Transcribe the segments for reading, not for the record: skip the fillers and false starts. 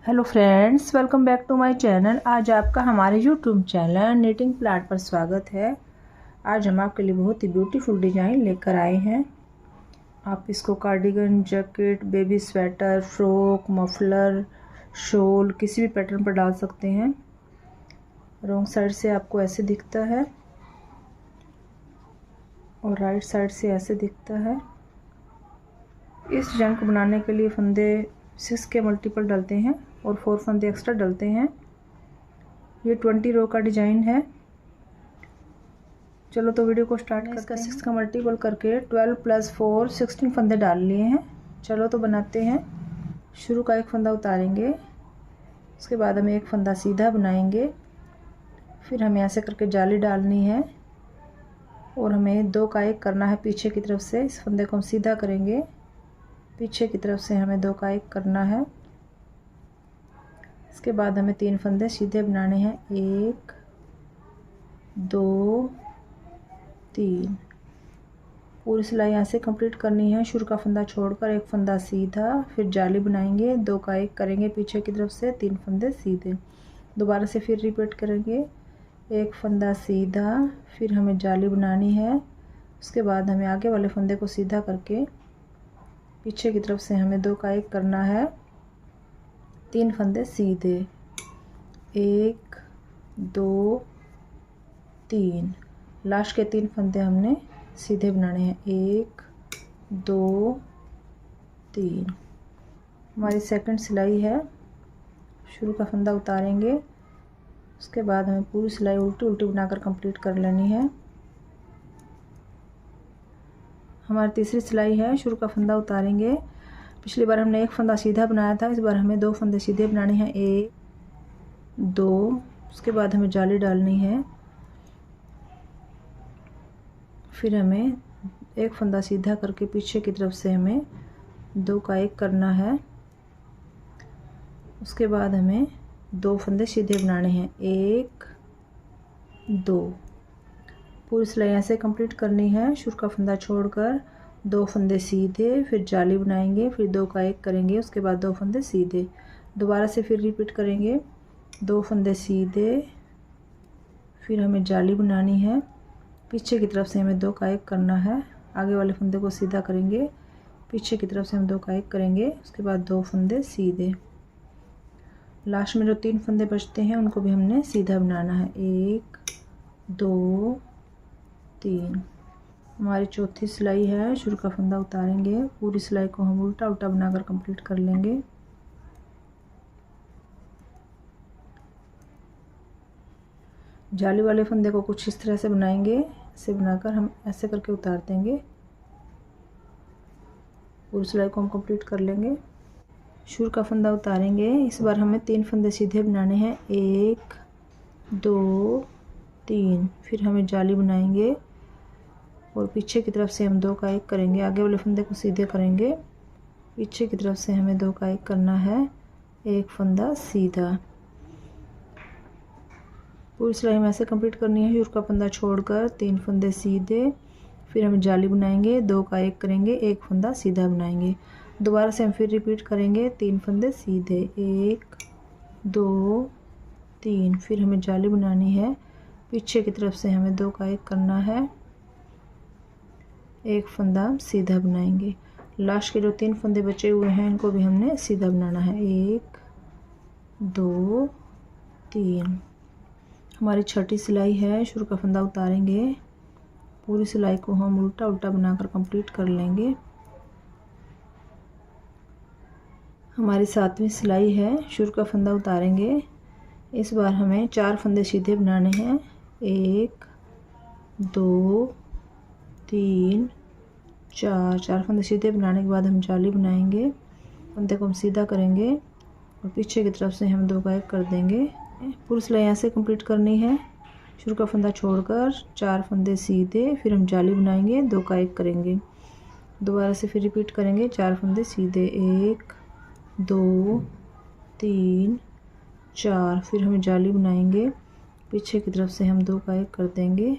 Hello friends, welcome back to my channel. आज आपका हमारे यूट्यूब चैनल निटिंग प्लाट पर स्वागत है। आज हम आपके लिए बहुत ही ब्यूटीफुल डिज़ाइन लेकर आए हैं। आप इसको cardigan, jacket, baby sweater, frock, muffler, shawl किसी भी पैटर्न पर डाल सकते हैं। रॉन्ग साइड से आपको ऐसे दिखता है और राइट साइड से ऐसे दिखता है। इस डिज़ाइन को बनाने के लिए फंदे 6 के मल्टीपल डालते हैं और 4 फंदे एक्स्ट्रा डालते हैं। ये 20 रो का डिज़ाइन है। चलो तो वीडियो को स्टार्ट करते हैं। 6 का मल्टीपल करके 12 + 4 16 फंदे डाल लिए हैं। चलो तो बनाते हैं। शुरू का एक फंदा उतारेंगे, उसके बाद हमें एक फंदा सीधा बनाएंगे, फिर हमें ऐसे करके जाली डालनी है और हमें 2 का 1 करना है पीछे की तरफ से। इस फंदे को हम सीधा करेंगे, पीछे की तरफ से हमें 2 का 1 करना है। इसके बाद हमें 3 फंदे सीधे बनाने हैं, 1 2 3। पूरी सिलाई यहाँ से कंप्लीट करनी है। शुरू का फंदा छोड़कर एक फंदा सीधा, फिर जाली बनाएंगे, 2 का 1 करेंगे पीछे की तरफ से, 3 फंदे सीधे। दोबारा से फिर रिपीट करेंगे, एक फंदा सीधा, फिर हमें जाली बनानी है। उसके बाद हमें आगे वाले फंदे को सीधा करके पीछे की तरफ से हमें 2 का 1 करना है, 3 फंदे सीधे, 1 2 3। लास्ट के 3 फंदे हमने सीधे बनाने हैं, 1 2 3। हमारी सेकंड सिलाई है। शुरू का फंदा उतारेंगे, उसके बाद हमें पूरी सिलाई उल्टी उल्टी बनाकर कंप्लीट कर लेनी है। हमारी तीसरी सिलाई है। शुरू का फंदा उतारेंगे, पिछली बार हमने एक फंदा सीधा बनाया था, इस बार हमें 2 फंदे सीधे बनाने हैं, 1 2। उसके बाद हमें जाली डालनी है, फिर हमें एक फंदा सीधा करके पीछे की तरफ से हमें 2 का 1 करना है। उसके बाद हमें 2 फंदे सीधे बनाने हैं, 1 2। पूरी सिलाई ऐसे कंप्लीट करनी है। शुरू का फंदा छोड़कर 2 फंदे सीधे, फिर जाली बनाएंगे, फिर 2 का 1 करेंगे, उसके बाद 2 फंदे सीधे। दोबारा से फिर रिपीट करेंगे, 2 फंदे सीधे, फिर हमें जाली बनानी है, पीछे की तरफ से हमें 2 का 1 करना है। आगे वाले फंदे को सीधा करेंगे, पीछे की तरफ से हम 2 का 1 करेंगे, उसके बाद 2 फंदे सीधे। लास्ट में जो 3 फंदे बचते हैं उनको भी हमने सीधा बनाना है, 1 2 3। हमारी चौथी सिलाई है। शुरू का फंदा उतारेंगे, पूरी सिलाई को हम उल्टा उल्टा बनाकर कंप्लीट कर लेंगे। जाली वाले फंदे को कुछ इस तरह से बनाएंगे, ऐसे बनाकर हम ऐसे करके उतार देंगे। पूरी सिलाई को हम कंप्लीट कर लेंगे। शुरू का फंदा उतारेंगे, इस बार हमें 3 फंदे सीधे बनाने हैं, 1 2 3। फिर हमें जाली बनाएंगे और पीछे की तरफ से हम 2 का 1 करेंगे, आगे वाले फंदे को सीधे करेंगे, पीछे की तरफ से हमें 2 का 1 करना है, एक फंदा सीधा। पूरी सिलाई हमें ऐसे कंप्लीट करनी है। शुरू का फंदा छोड़कर 3 फंदे सीधे, फिर हम जाली बनाएंगे, 2 का 1 करेंगे, एक फंदा सीधा बनाएंगे। दोबारा से हम फिर रिपीट करेंगे, 3 फंदे सीधे, 1 2 3। फिर हमें जाली बनानी है, पीछे की तरफ से हमें 2 का 1 करना है, एक फंदा सीधा बनाएंगे। लास्ट के जो 3 फंदे बचे हुए हैं इनको भी हमने सीधा बनाना है, 1 2 3। हमारी छठी सिलाई है। शुरू का फंदा उतारेंगे, पूरी सिलाई को हम उल्टा उल्टा बनाकर कंप्लीट कर लेंगे। हमारी 7वीं सिलाई है। शुरू का फंदा उतारेंगे, इस बार हमें 4 फंदे सीधे बनाने हैं, 1 2 3 4। 4 फंदे सीधे बनाने के बाद हम जाली बनाएंगे, फंदे को हम सीधा करेंगे और पीछे की तरफ से हम 2 का 1 कर देंगे। पूरी सिलाई ऐसे कंप्लीट करनी है। शुरू का फंदा छोड़कर 4 फंदे सीधे, फिर हम जाली बनाएंगे, 2 का 1 करेंगे। दोबारा से फिर रिपीट करेंगे, 4 फंदे सीधे, 1 2 3 4। फिर हमें जाली बनाएंगे, पीछे की तरफ से हम 2 का 1 कर देंगे।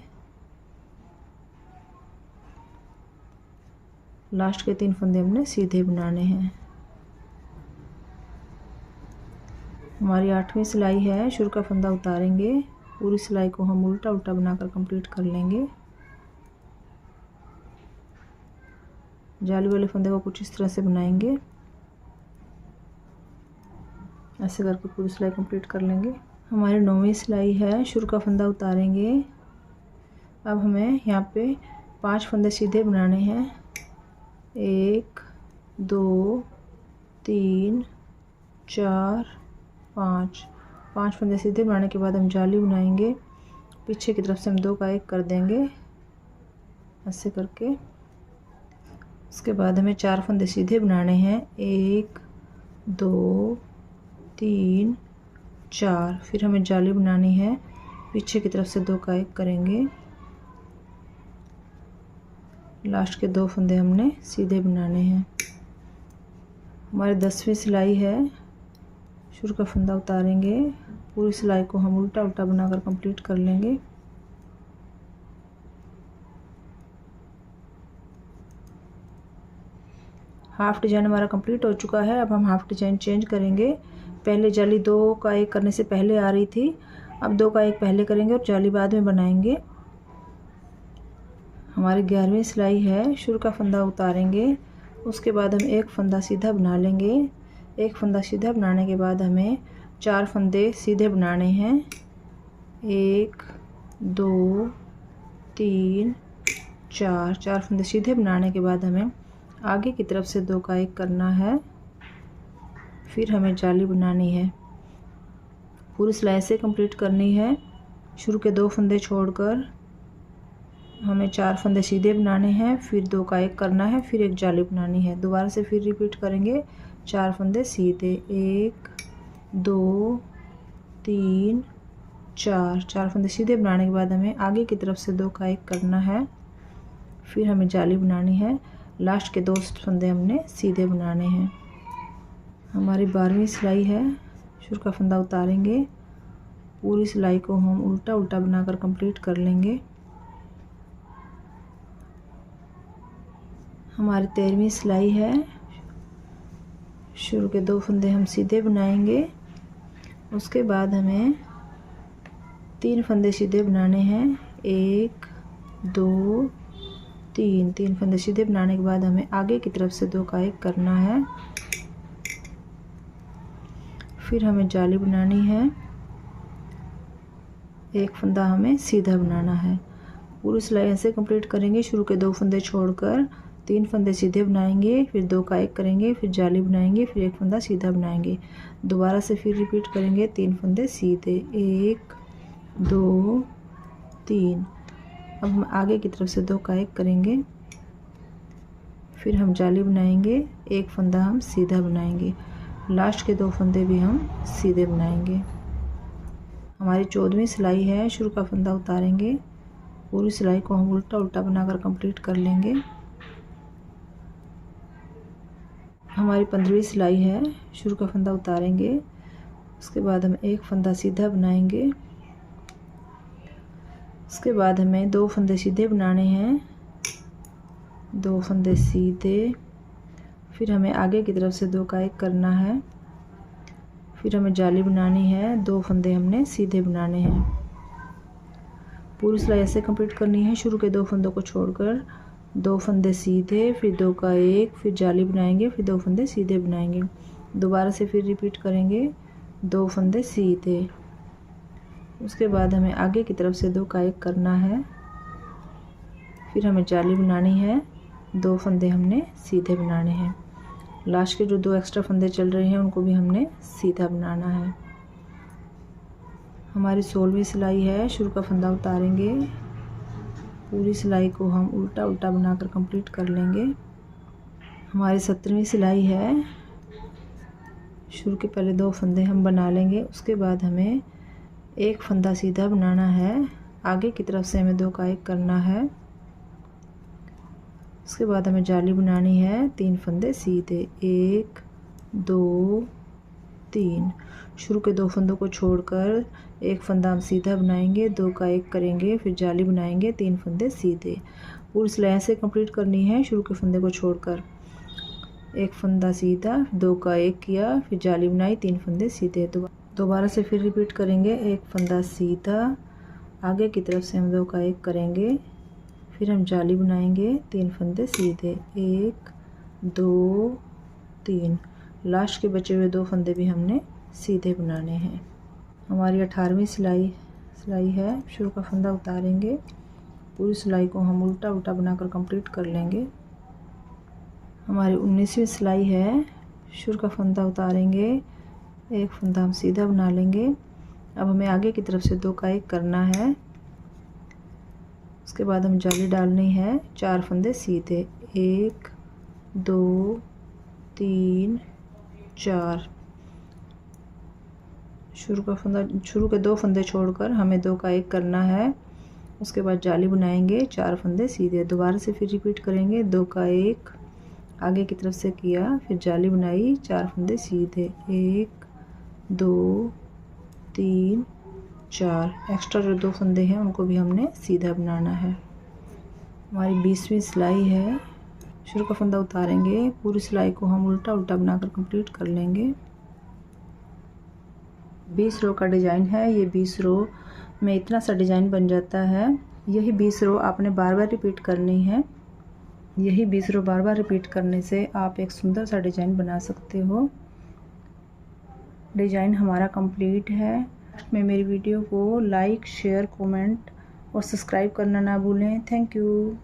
लास्ट के 3 फंदे हमने सीधे बनाने हैं। हमारी 8वीं सिलाई है। शुरू का फंदा उतारेंगे, पूरी सिलाई को हम उल्टा उल्टा बनाकर कंप्लीट कर लेंगे। जाली वाले फंदे को कुछ इस तरह से बनाएंगे, ऐसे करके पूरी सिलाई कंप्लीट कर लेंगे। हमारी 9वीं सिलाई है। शुरू का फंदा उतारेंगे। अब हमें यहाँ पे 5 फंदे सीधे बनाने हैं। 1 2 3 4 5 फंदे सीधे बनाने के बाद हम जाली बनाएंगे। पीछे की तरफ से हम 2 का 1 कर देंगे, ऐसे करके। उसके बाद हमें 4 फंदे सीधे बनाने हैं। 1 2 3 4। फिर हमें जाली बनानी है, पीछे की तरफ से 2 का 1 करेंगे। लास्ट के 2 फंदे हमने सीधे बनाने हैं। हमारी 10वीं सिलाई है। शुरू का फंदा उतारेंगे, पूरी सिलाई को हम उल्टा उल्टा बनाकर कंप्लीट कर लेंगे। हाफ डिजाइन हमारा कंप्लीट हो चुका है। अब हम हाफ डिजाइन चेंज करेंगे। पहले जाली 2 का 1 करने से पहले आ रही थी, अब 2 का 1 पहले करेंगे और जाली बाद में बनाएंगे। हमारी 11वीं सिलाई है। शुरू का फंदा उतारेंगे, उसके बाद हम 1 फंदा सीधा बना लेंगे। 1 फंदा सीधा बनाने के बाद हमें 4 फंदे सीधे बनाने हैं। 1 2 3 4 फंदे सीधे बनाने के बाद हमें आगे की तरफ से 2 का 1 करना है। फिर हमें जाली बनानी है, पूरी सिलाई से कंप्लीट करनी है। शुरू के 2 फंदे छोड़कर हमें 4 फंदे सीधे बनाने हैं, फिर 2 का 1 करना है, फिर 1 जाली बनानी है। दोबारा से फिर रिपीट करेंगे। 4 फंदे सीधे, 1 2 3 4 फंदे सीधे बनाने के बाद हमें आगे की तरफ से 2 का 1 करना है, फिर हमें जाली बनानी है। लास्ट के 2 फंदे हमने सीधे बनाने हैं। हमारी 12वीं सिलाई है। शुरू का फंदा उतारेंगे, पूरी सिलाई को हम उल्टा उल्टा बनाकर कंप्लीट कर लेंगे। हमारी 13वीं सिलाई है। शुरू के 2 फंदे हम सीधे बनाएंगे, उसके बाद हमें 3 फंदे सीधे बनाने हैं। 1 2 3 फंदे सीधे बनाने के बाद हमें आगे की तरफ से 2 का 1 करना है, फिर हमें जाली बनानी है। 1 फंदा हमें सीधा बनाना है। पूरी सिलाई ऐसे कंप्लीट करेंगे। शुरू के 2 फंदे छोड़कर 3 फंदे सीधे बनाएंगे, फिर 2 का 1 करेंगे, फिर जाली बनाएंगे, फिर 1 फंदा सीधा बनाएंगे। दोबारा से फिर रिपीट करेंगे। 3 फंदे सीधे, 1 2 3। अब हम आगे की तरफ से 2 का 1 करेंगे, फिर हम जाली बनाएंगे, 1 फंदा हम सीधा बनाएंगे, लास्ट के 2 फंदे भी हम सीधे बनाएंगे। हमारी 14वीं सिलाई है। शुरू का फंदा उतारेंगे, पूरी सिलाई को हम उल्टा उल्टा बनाकर कंप्लीट कर लेंगे। हमारी 15वीं सिलाई है। शुरू का फंदा उतारेंगे, उसके बाद हम 1 फंदा सीधा बनाएंगे। उसके बाद हमें 2 फंदे सीधे बनाने हैं, 2 फंदे सीधे, फिर हमें आगे की तरफ से 2 का 1 करना है, फिर हमें जाली बनानी है। 2 फंदे हमने सीधे बनाने हैं। पूरी सिलाई ऐसे कंप्लीट करनी है। शुरू के 2 फंदों को छोड़कर 2 फंदे सीधे, फिर 2 का 1, फिर जाली बनाएंगे, फिर 2 फंदे सीधे बनाएंगे। दोबारा से फिर रिपीट करेंगे। 2 फंदे सीधे, उसके बाद हमें आगे की तरफ से 2 का 1 करना है, फिर हमें जाली बनानी है। 2 फंदे हमने सीधे बनाने हैं। लास्ट के जो 2 एक्स्ट्रा फंदे चल रहे हैं उनको भी हमने सीधा बनाना है। हमारी 16वीं सिलाई है। शुरू का फंदा उतारेंगे, पूरी सिलाई को हम उल्टा उल्टा बनाकर कंप्लीट कर लेंगे। हमारी 17वीं सिलाई है। शुरू के पहले 2 फंदे हम बना लेंगे, उसके बाद हमें 1 फंदा सीधा बनाना है, आगे की तरफ से हमें 2 का 1 करना है, उसके बाद हमें जाली बनानी है। 3 फंदे सीधे, 1 2 3। शुरू के 2 फंदों को छोड़कर 1 फंदा हम सीधा बनाएंगे, 2 का 1 करेंगे, फिर जाली बनाएंगे, 3 फंदे सीधे। पूरी सिलाई ऐसे कंप्लीट करनी है। शुरू के फंदे को छोड़कर 1 फंदा सीधा, 2 का 1 किया, फिर जाली बनाई, 3 फंदे सीधे। दोबारा से फिर रिपीट करेंगे। एक फंदा सीधा, आगे की तरफ से हम 2 का 1 करेंगे, फिर हम जाली बनाएंगे, 3 फंदे सीधे, 1 2 3। लास्ट के बचे हुए 2 फंदे भी हमने सीधे बनाने हैं। हमारी 18वीं सिलाई है। शुरू का फंदा उतारेंगे, पूरी सिलाई को हम उल्टा उल्टा बनाकर कंप्लीट कर लेंगे। हमारी 19वीं सिलाई है। शुरू का फंदा उतारेंगे, एक फंदा हम सीधा बना लेंगे। अब हमें आगे की तरफ से 2 का 1 करना है, उसके बाद हम जाली डालनी है, 4 फंदे सीधे, 1 2 3 4। शुरू के 2 फंदे छोड़कर हमें 2 का 1 करना है, उसके बाद जाली बनाएंगे, 4 फंदे सीधे। दोबारा से फिर रिपीट करेंगे। 2 का 1 आगे की तरफ से किया, फिर जाली बनाई, 4 फंदे सीधे, 1 2 3 4। एक्स्ट्रा जो 2 फंदे हैं उनको भी हमने सीधा बनाना है। हमारी 20वीं सिलाई है। शुरू का फंदा उतारेंगे, पूरी सिलाई को हम उल्टा उल्टा बनाकर कंप्लीट कर लेंगे। 20 रो का डिज़ाइन है। ये 20 रो में इतना सा डिज़ाइन बन जाता है। यही 20 रो आपने बार बार रिपीट करनी है। यही 20 रो बार बार रिपीट करने से आप एक सुंदर सा डिज़ाइन बना सकते हो। डिज़ाइन हमारा कंप्लीट है। में मेरी वीडियो को लाइक, शेयर, कमेंट और सब्सक्राइब करना ना भूलें। Thank you.